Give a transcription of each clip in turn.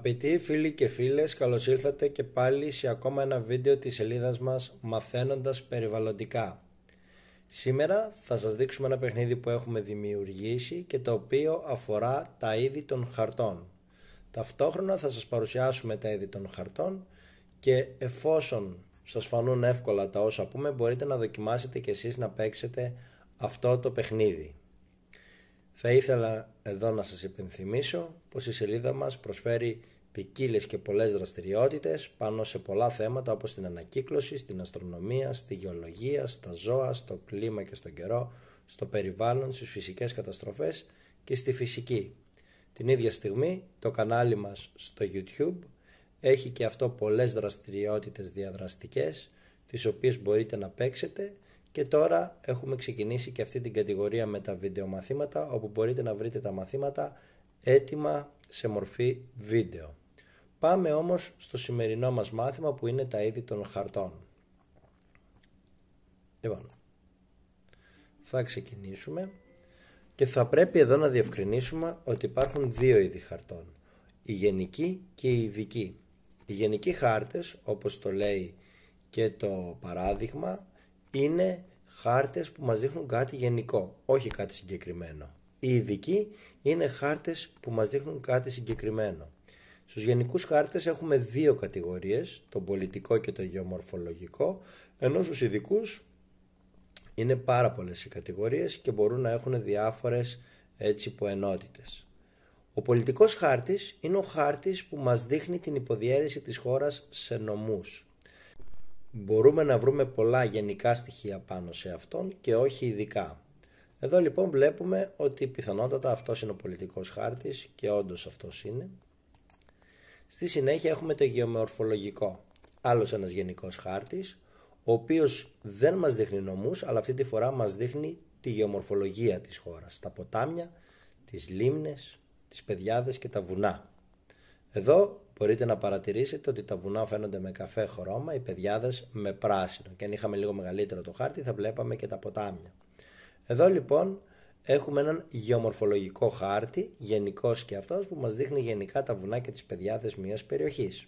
Αγαπητοί φίλοι και φίλες, καλώς ήλθατε και πάλι σε ακόμα ένα βίντεο της σελίδας μας Μαθαίνοντας Περιβαλλοντικά. Σήμερα θα σας δείξουμε ένα παιχνίδι που έχουμε δημιουργήσει και το οποίο αφορά τα είδη των χαρτών. Ταυτόχρονα θα σας παρουσιάσουμε τα είδη των χαρτών και εφόσον σας φανούν εύκολα τα όσα πούμε, μπορείτε να δοκιμάσετε και εσείς να παίξετε αυτό το παιχνίδι. Θα ήθελα εδώ να σας υπενθυμίσω πως η σελίδα μας προσφέρει ποικίλες και πολλές δραστηριότητες πάνω σε πολλά θέματα όπως την ανακύκλωση, στην αστρονομία, στη γεωλογία, στα ζώα, στο κλίμα και στον καιρό, στο περιβάλλον, στις φυσικές καταστροφές και στη φυσική. Την ίδια στιγμή το κανάλι μας στο YouTube έχει και αυτό πολλές δραστηριότητες διαδραστικές τις οποίες μπορείτε να παίξετε. Και τώρα έχουμε ξεκινήσει και αυτή την κατηγορία με τα βιντεομαθήματα, όπου μπορείτε να βρείτε τα μαθήματα έτοιμα σε μορφή βίντεο. Πάμε όμως στο σημερινό μας μάθημα που είναι τα είδη των χαρτών. Λοιπόν, θα ξεκινήσουμε και θα πρέπει εδώ να διευκρινίσουμε ότι υπάρχουν δύο είδη χαρτών, οι γενικοί και οι ειδικοί. Οι γενικοί χάρτες, όπως το λέει και το παράδειγμα, είναι χάρτες που μας δείχνουν κάτι γενικό, όχι κάτι συγκεκριμένο. Οι ειδικοί είναι χάρτες που μας δείχνουν κάτι συγκεκριμένο. Στους γενικούς χάρτες έχουμε δύο κατηγορίες, τον πολιτικό και το γεωμορφολογικό, ενώ στους ειδικούς είναι πάρα πολλές οι κατηγορίες και μπορούν να έχουν διάφορες υποενότητες. Ο πολιτικός χάρτης είναι ο χάρτης που μας δείχνει την υποδιέρεση της χώρας σε νομούς. Μπορούμε να βρούμε πολλά γενικά στοιχεία πάνω σε αυτόν και όχι ειδικά. Εδώ λοιπόν βλέπουμε ότι πιθανότατα αυτός είναι ο πολιτικός χάρτης και όντως αυτός είναι. Στη συνέχεια έχουμε το γεωμορφολογικό, άλλος ένας γενικός χάρτης, ο οποίος δεν μας δείχνει νομούς, αλλά αυτή τη φορά μας δείχνει τη γεωμορφολογία της χώρας, τα ποτάμια, τις λίμνες, τις πεδιάδες και τα βουνά. Εδώ μπορείτε να παρατηρήσετε ότι τα βουνά φαίνονται με καφέ χρώμα, οι πεδιάδες με πράσινο, και αν είχαμε λίγο μεγαλύτερο το χάρτη θα βλέπαμε και τα ποτάμια. Εδώ λοιπόν έχουμε έναν γεωμορφολογικό χάρτη, γενικός και αυτός, που μας δείχνει γενικά τα βουνά και τις πεδιάδες μιας περιοχής.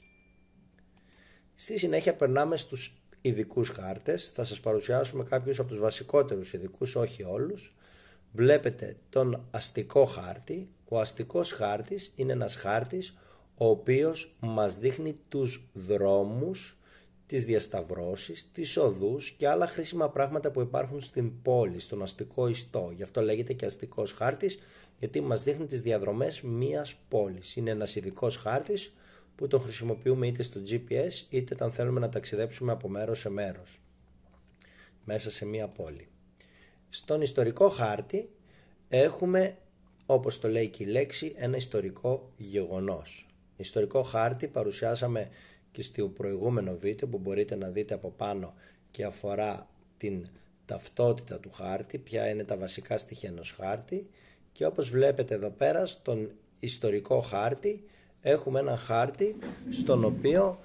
Στη συνέχεια περνάμε στους ειδικούς χάρτες. Θα σας παρουσιάσουμε κάποιους από τους βασικότερους ειδικούς, όχι όλους. Βλέπετε τον αστικό χάρτη. Ο αστικός χάρτης είναι ένας χάρτης ο οποίος μας δείχνει τους δρόμους, τις διασταυρώσεις, τις οδούς και άλλα χρήσιμα πράγματα που υπάρχουν στην πόλη, στον αστικό ιστό. Γι' αυτό λέγεται και αστικός χάρτης, γιατί μας δείχνει τις διαδρομές μιας πόλης. Είναι ένας ειδικός χάρτης που τον χρησιμοποιούμε είτε στο GPS είτε όταν θέλουμε να ταξιδέψουμε από μέρος σε μέρος μέσα σε μια πόλη. Στον ιστορικό χάρτη έχουμε, όπως το λέει και η λέξη, ένα ιστορικό γεγονός. Ιστορικό χάρτη παρουσιάσαμε και στο προηγούμενο βίντεο που μπορείτε να δείτε από πάνω και αφορά την ταυτότητα του χάρτη, ποια είναι τα βασικά στοιχεία ενός χάρτη, και όπως βλέπετε εδώ πέρα στον ιστορικό χάρτη έχουμε ένα χάρτη στον οποίο,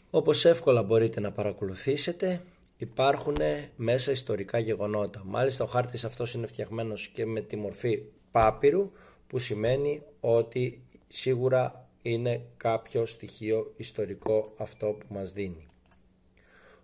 όπως εύκολα μπορείτε να παρακολουθήσετε, υπάρχουν μέσα ιστορικά γεγονότα. Μάλιστα ο χάρτης αυτός είναι φτιαγμένος και με τη μορφή πάπυρου, που σημαίνει ότι σίγουρα είναι κάποιο στοιχείο ιστορικό αυτό που μας δίνει.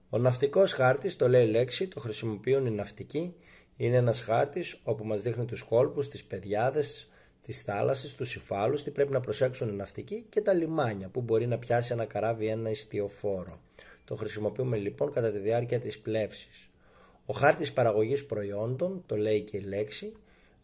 Ο ναυτικός χάρτης, το λέει λέξη, το χρησιμοποιούν οι ναυτικοί. Είναι ένας χάρτης όπου μας δείχνει τους κόλπους, τις πεδιάδες, τις θάλασσες, τους υφάλους, τι πρέπει να προσέξουν οι ναυτικοί και τα λιμάνια που μπορεί να πιάσει ένα καράβι, ένα ιστιοφόρο. Το χρησιμοποιούμε λοιπόν κατά τη διάρκεια της πλεύσης. Ο χάρτης παραγωγής προϊόντων, το λέει και η λέξη,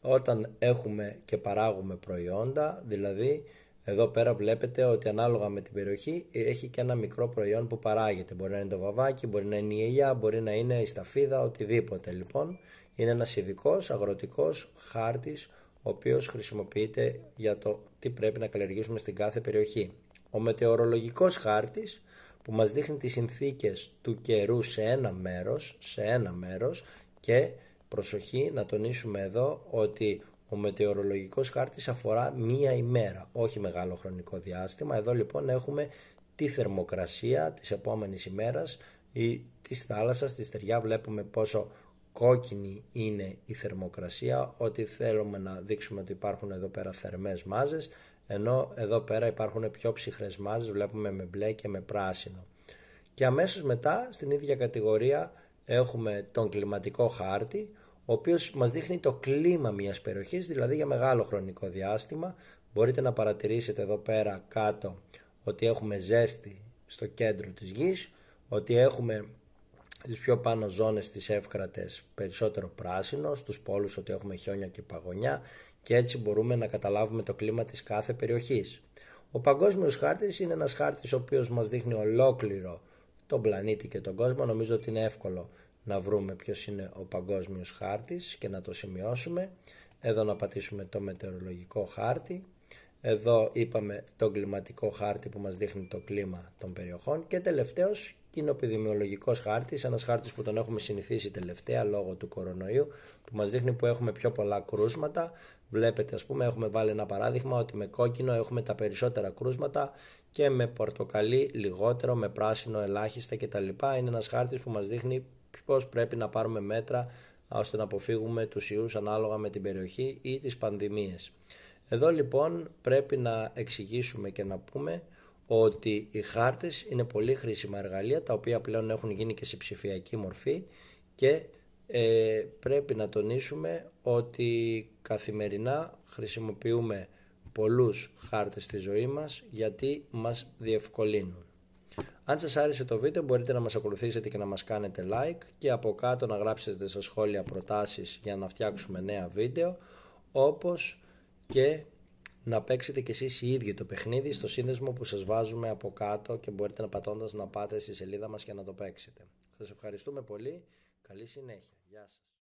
όταν έχουμε και παράγουμε προϊόντα, δηλαδή εδώ πέρα βλέπετε ότι ανάλογα με την περιοχή έχει και ένα μικρό προϊόν που παράγεται. Μπορεί να είναι το βαβάκι, μπορεί να είναι η ελιά, μπορεί να είναι η σταφίδα, οτιδήποτε. Λοιπόν, είναι ένας ειδικός αγροτικός χάρτης, ο οποίος χρησιμοποιείται για το τι πρέπει να καλλιεργήσουμε στην κάθε περιοχή. Ο μετεωρολογικός χάρτης, που μας δείχνει τις συνθήκες του καιρού σε ένα μέρος, και προσοχή να τονίσουμε εδώ ότι ο μετεωρολογικός χάρτης αφορά μία ημέρα, όχι μεγάλο χρονικό διάστημα. Εδώ λοιπόν έχουμε τη θερμοκρασία της επόμενης ημέρας ή της θάλασσας, στη στεριά βλέπουμε πόσο κόκκινη είναι η θερμοκρασία, ότι θέλουμε να δείξουμε ότι υπάρχουν εδώ πέρα θερμές μάζες, ενώ εδώ πέρα υπάρχουν πιο ψυχρές μάζες, βλέπουμε με μπλε και με πράσινο. Και αμέσως μετά στην ίδια κατηγορία έχουμε τον κλιματικό χάρτη, ο οποίος μας δείχνει το κλίμα μιας περιοχής, δηλαδή για μεγάλο χρονικό διάστημα. Μπορείτε να παρατηρήσετε εδώ πέρα κάτω ότι έχουμε ζέστη στο κέντρο της γης, ότι έχουμε στις πιο πάνω ζώνες της εύκρατες περισσότερο πράσινο, στους πόλους ότι έχουμε χιόνια και παγωνιά, και έτσι μπορούμε να καταλάβουμε το κλίμα της κάθε περιοχής. Ο παγκόσμιος χάρτης είναι ένας χάρτης ο οποίος μας δείχνει ολόκληρο τον πλανήτη και τον κόσμο. Νομίζω ότι είναι εύκολο να βρούμε ποιος είναι ο παγκόσμιος χάρτης και να το σημειώσουμε. Εδώ να πατήσουμε το μετεωρολογικό χάρτη. Εδώ είπαμε τον κλιματικό χάρτη που μας δείχνει το κλίμα των περιοχών. Και τελευταίος είναι ο επιδημιολογικός χάρτης, ένας χάρτης που τον έχουμε συνηθίσει τελευταία λόγω του κορονοϊού, που μας δείχνει που έχουμε πιο πολλά κρούσματα. Βλέπετε, ας πούμε, έχουμε βάλει ένα παράδειγμα ότι με κόκκινο έχουμε τα περισσότερα κρούσματα και με πορτοκαλί λιγότερο, με πράσινο ελάχιστα κτλ. Είναι ένας χάρτης που μας δείχνει πώς πρέπει να πάρουμε μέτρα ώστε να αποφύγουμε τους ιούς ανάλογα με την περιοχή ή τις πανδημίες. Εδώ λοιπόν πρέπει να εξηγήσουμε και να πούμε ότι οι χάρτες είναι πολύ χρήσιμα εργαλεία, τα οποία πλέον έχουν γίνει και σε ψηφιακή μορφή, και πρέπει να τονίσουμε ότι καθημερινά χρησιμοποιούμε πολλούς χάρτες στη ζωή μας, γιατί μας διευκολύνουν. Αν σας άρεσε το βίντεο, μπορείτε να μας ακολουθήσετε και να μας κάνετε like, και από κάτω να γράψετε στα σχόλια προτάσεις για να φτιάξουμε νέα βίντεο, όπως και να παίξετε κι εσείς οι ίδιοι το παιχνίδι στο σύνδεσμο που σας βάζουμε από κάτω, και μπορείτε να πατώντας να πάτε στη σελίδα μας και να το παίξετε. Σας ευχαριστούμε πολύ. Καλή συνέχεια. Γεια σας.